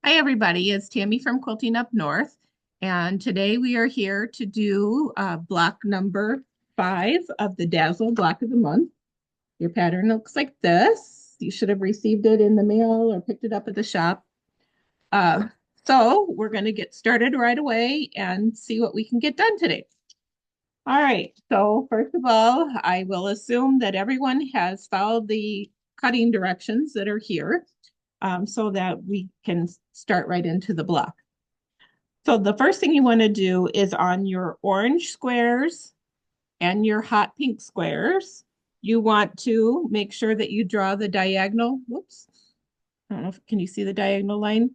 Hi, everybody. It's Tammy from Quilting Up North, and today we are here to do block number 5 of the Dazzle Block of the Month. Your pattern looks like this. You should have received it in the mail or picked it up at the shop. Uh, so we're going to get started right away and see what we can get done today. All right. So first of all, I will assume that everyone has followed the cutting directions that are here so that we can start right into the block. So the first thing you want to do is on your orange squares and your hot pink squares, you want to make sure that you draw the diagonal. Whoops. I don't know if can you see the diagonal line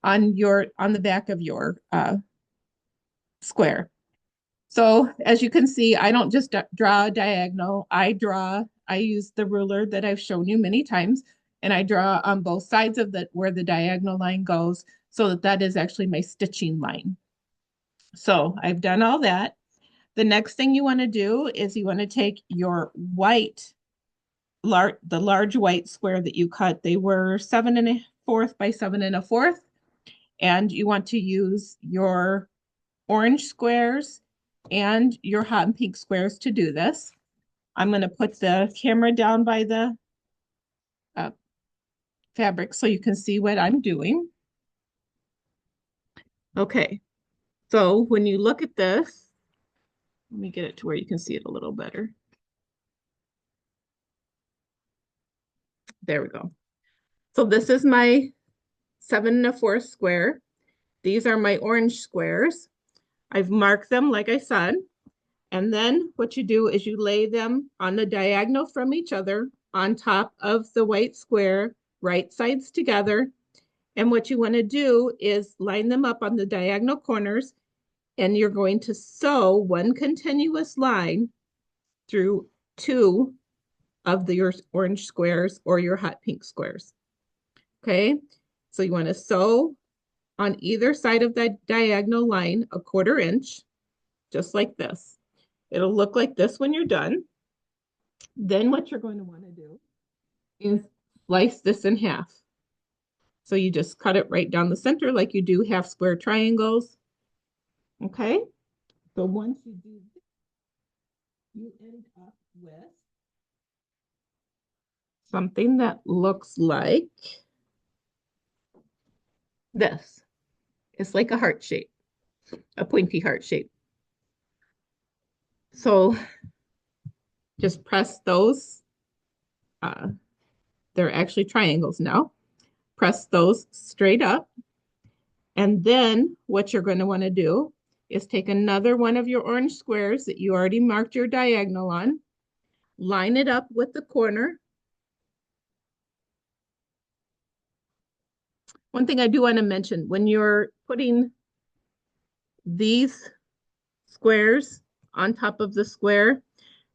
on the back of your square. So as you can see, I don't just draw a diagonal. I use the ruler that I've shown you many times, and I draw on both sides of the where the diagonal line goes so that that is actually my stitching line. So I've done all that. The next thing you want to do is you want to take your the large white square that you cut. They were 7 1/4 by 7 1/4. And you want to use your orange squares and your hot and pink squares to do this. I'm going to put the camera down by the uh, fabric so you can see what I'm doing. Okay, so when you look at this, let me get it to where you can see it a little better. There we go. So this is my 7 1/4 square. These are my orange squares. I've marked them like I said. And then what you do is you lay them on the diagonal from each other on top of the white square, right sides together. And what you want to do is line them up on the diagonal corners, and you're going to sew one continuous line through two of your orange squares or your hot pink squares. Okay, so you want to sew on either side of that diagonal line 1/4 inch, just like this. It'll look like this when you're done. Then what you're going to want to do is slice this in half. So you just cut it right down the center like you do half square triangles. Okay, so once you do this, you end up with something that looks like this. It's like a heart shape, a pointy heart shape. So just press those. Uh, they're actually triangles now. Press those straight up. And then what you're going to want to do is take another one of your orange squares that you already marked your diagonal on, line it up with the corner. One thing I do want to mention, when you're putting these squares on top of the square,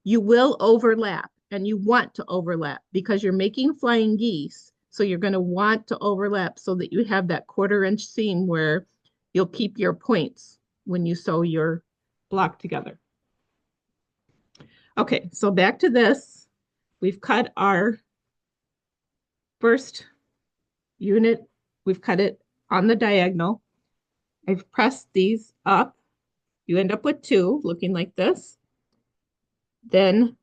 you will overlap, and you want to overlap because you're making flying geese. So you're going to want to overlap so that you have that 1/4 inch seam where you'll keep your points when you sew your block together. Okay, so back to this. We've cut our first unit. We've cut it on the diagonal. I've pressed these up. You end up with two looking like this. Then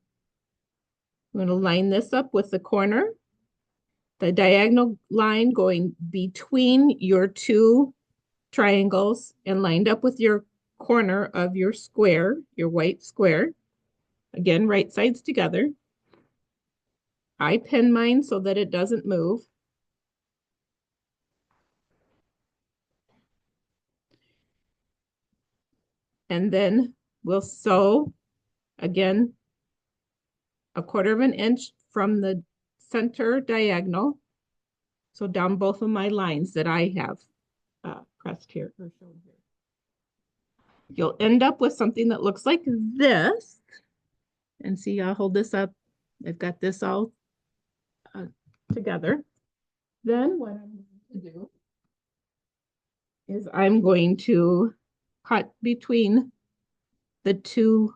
I'm going to line this up with the corner, the diagonal line going between your two triangles and lined up with your corner of your square, your white square. Again, right sides together. I pin mine so that it doesn't move. And then we'll sew again 1/4 inch from the center diagonal. So down both of my lines that I have pressed here or shown here. You'll end up with something that looks like this. And see, I'll hold this up. I've got this all uh, together. Then what I'm going to do is I'm going to cut between the two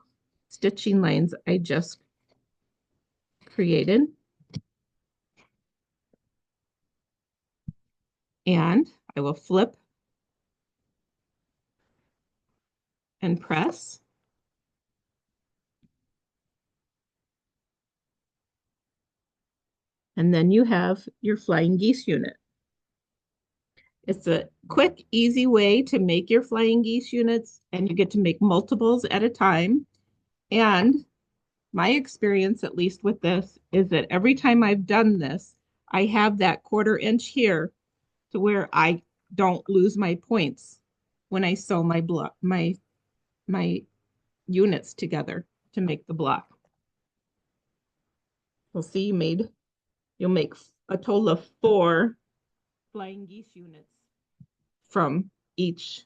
stitching lines I just created. And I will flip and press. And then you have your flying geese unit. It's a quick, easy way to make your flying geese units, and you get to make multiples at a time. And my experience, at least with this, is that every time I've done this, I have that 1/4 inch here to where I don't lose my points when I sew my block, my units together to make the block. We'll see you'll make a total of 4 flying geese units from each.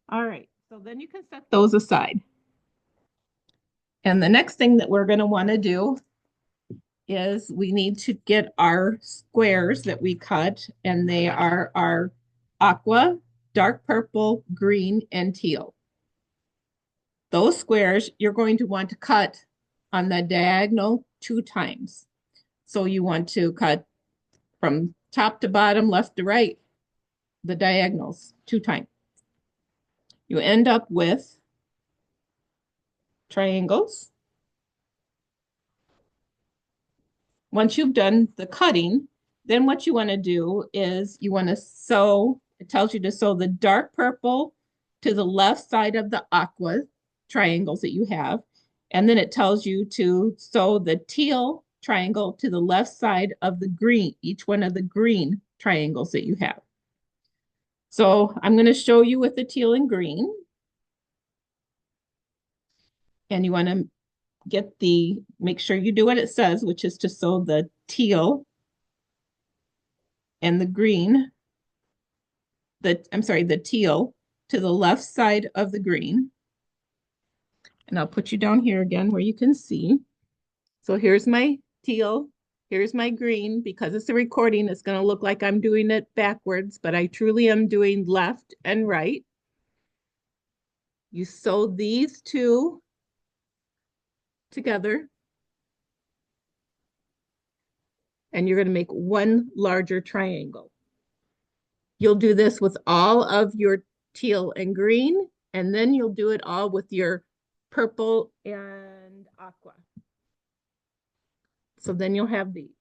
All right, so then you can set those aside. And the next thing that we're going to want to do is we need to get our squares that we cut, and they are our aqua, dark purple, green, and teal. Those squares you're going to want to cut on the diagonal 2 times. So you want to cut from top to bottom, left to right, the diagonals 2 times. You end up with triangles. Once you've done the cutting, then what you want to do is you want to sew, it tells you to sew the dark purple to the left side of the aqua triangles that you have. And then it tells you to sew the teal triangle to the left side of the green, each one of the green triangles that you have. So I'm going to show you with the teal and green. And you want to make sure you do what it says, which is to sew the teal and the green, the teal to the left side of the green. And I'll put you down here again where you can see. So here's my teal, here's my green. Because it's a recording, it's going to look like I'm doing it backwards, but I truly am doing left and right. You sew these 2 together, and you're going to make 1 larger triangle. You'll do this with all of your teal and green, and then you'll do it all with your purple and aqua. So then you'll have these.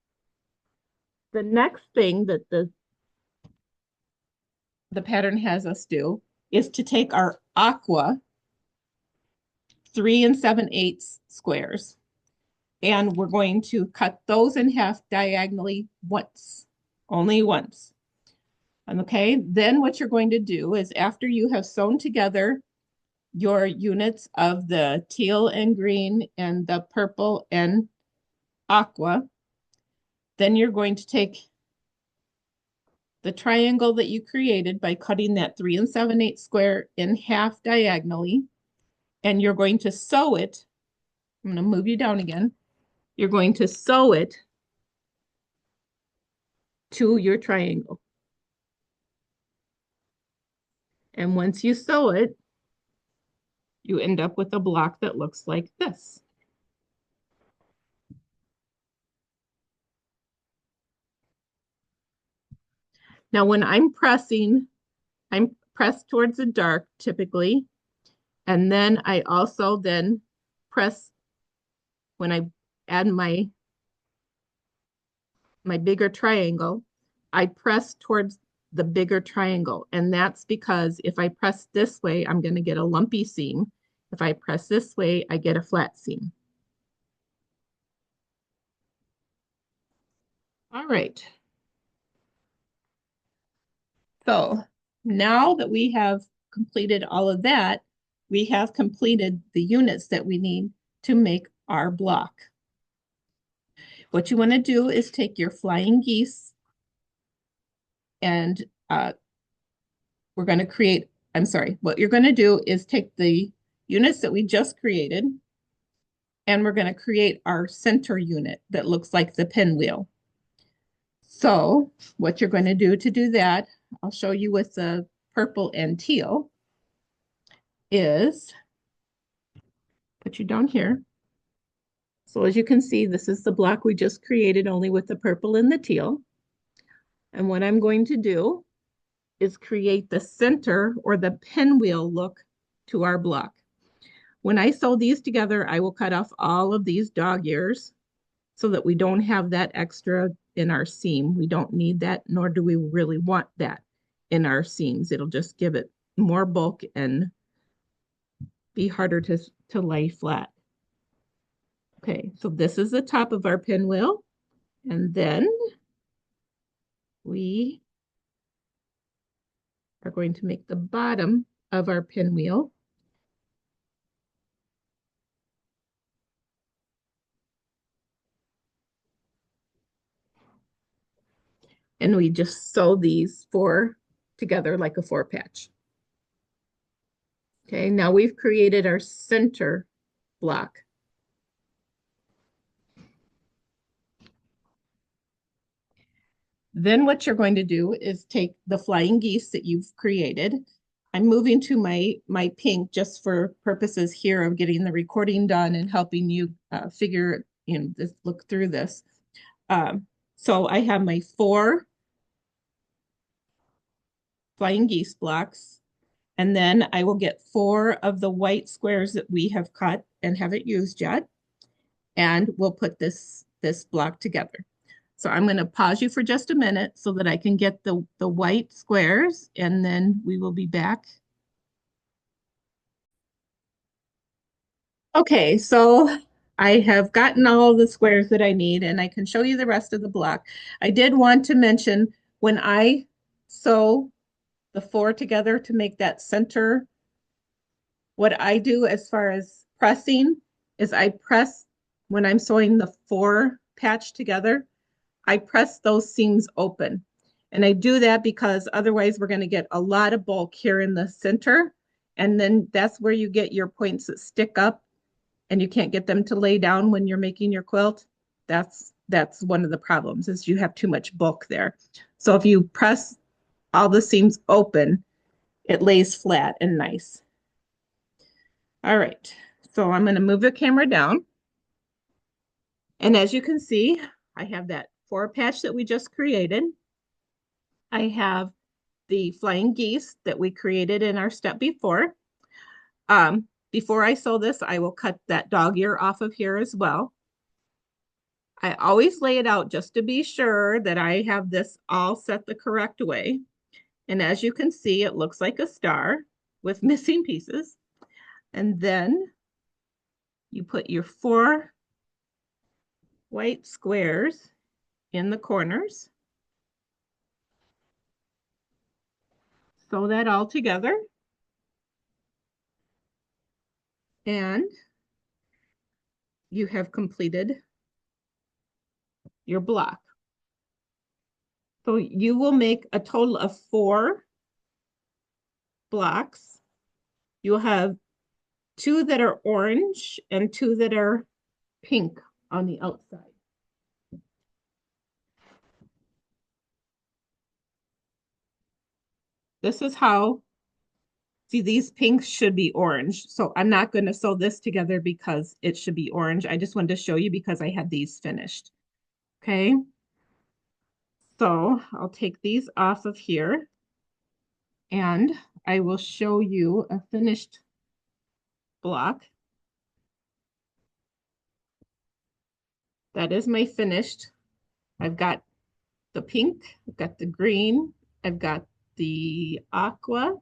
The next thing that the pattern has us do is to take our aqua 3 7/8 squares, and we're going to cut those in half diagonally once, only once. Okay, then what you're going to do is after you have sewn together your units of the teal and green and the purple and aqua, then you're going to take the triangle that you created by cutting that 3 7/8 square in half diagonally, and you're going to sew it. I'm going to move you down again. You're going to sew it to your triangle. And once you sew it, you end up with a block that looks like this. Now, when I'm pressing, I'm pressed towards the dark typically. And then I also then press, when I add my bigger triangle, I press towards the bigger triangle. And that's because if I press this way, I'm going to get a lumpy seam. If I press this way, I get a flat seam. All right. So now that we have completed all of that, we have completed the units that we need to make our block. What you want to do is take your flying geese, and we're going to create, what you're going to do is take the units that we just created, and we're going to create our center unit that looks like the pinwheel. So what you're going to do that, I'll show you with the purple and teal, is put you down here. So as you can see, this is the block we just created only with the purple and the teal. And what I'm going to do is create the center or the pinwheel look to our block. When I sew these together, I will cut off all of these dog ears so that we don't have that extra in our seam. We don't need that, nor do we really want that in our seams. It'll just give it more bulk and be harder to lay flat. Okay, so this is the top of our pinwheel. And then we are going to make the bottom of our pinwheel. And we just sew these four together like a 4-patch. Okay, now we've created our center block. Then what you're going to do is take the flying geese that you've created. I'm moving to my pink just for purposes here of getting the recording done and helping you figure, look through this. So I have my 4 flying geese blocks, and then I will get 4 of the white squares that we have cut and haven't used yet, and we'll put this block together. So I'm going to pause you for just a minute so that I can get the white squares, and then we will be back. Okay, so I have gotten all the squares that I need, and I can show you the rest of the block. I did want to mention when I sew the 4 together to make that center, what I do as far as pressing is I press when I'm sewing the 4 patch together. I press those seams open. And I do that because otherwise we're going to get a lot of bulk here in the center. And then that's where you get your points that stick up and you can't get them to lay down when you're making your quilt. That's one of the problems is you have too much bulk there. So if you press all the seams open, it lays flat and nice. All right, so I'm going to move the camera down. And as you can see, I have that 4 patch that we just created. I have the flying geese that we created in our step before. Before I sew this, I will cut that dog ear off of here as well. I always lay it out just to be sure that I have this all set the correct way. And as you can see, it looks like a star with missing pieces. And then you put your 4 white squares in the corners. Sew that all together. And you have completed your block. So you will make a total of 4 blocks. You'll have 2 that are orange and 2 that are pink on the outside. This is how, see, these pinks should be orange. So I'm not going to sew this together because it should be orange. I just wanted to show you because I had these finished. Okay. So I'll take these off of here and I will show you a finished block. That is my finished. I've got the pink, I've got the green, I've got the aqua,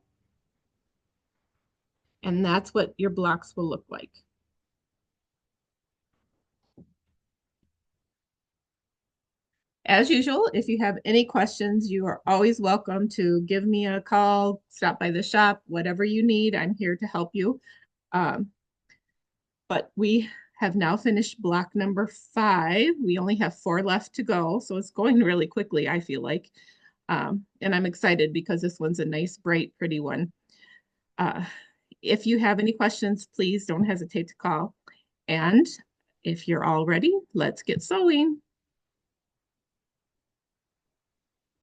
and that's what your blocks will look like. As usual, if you have any questions, you are always welcome to give me a call, stop by the shop, whatever you need, I'm here to help you. But we have now finished block number 5. We only have 4 left to go, so it's going really quickly, I feel like. And I'm excited because this one's a nice, bright, pretty one. If you have any questions, please don't hesitate to call. And if you're all ready, let's get sewing.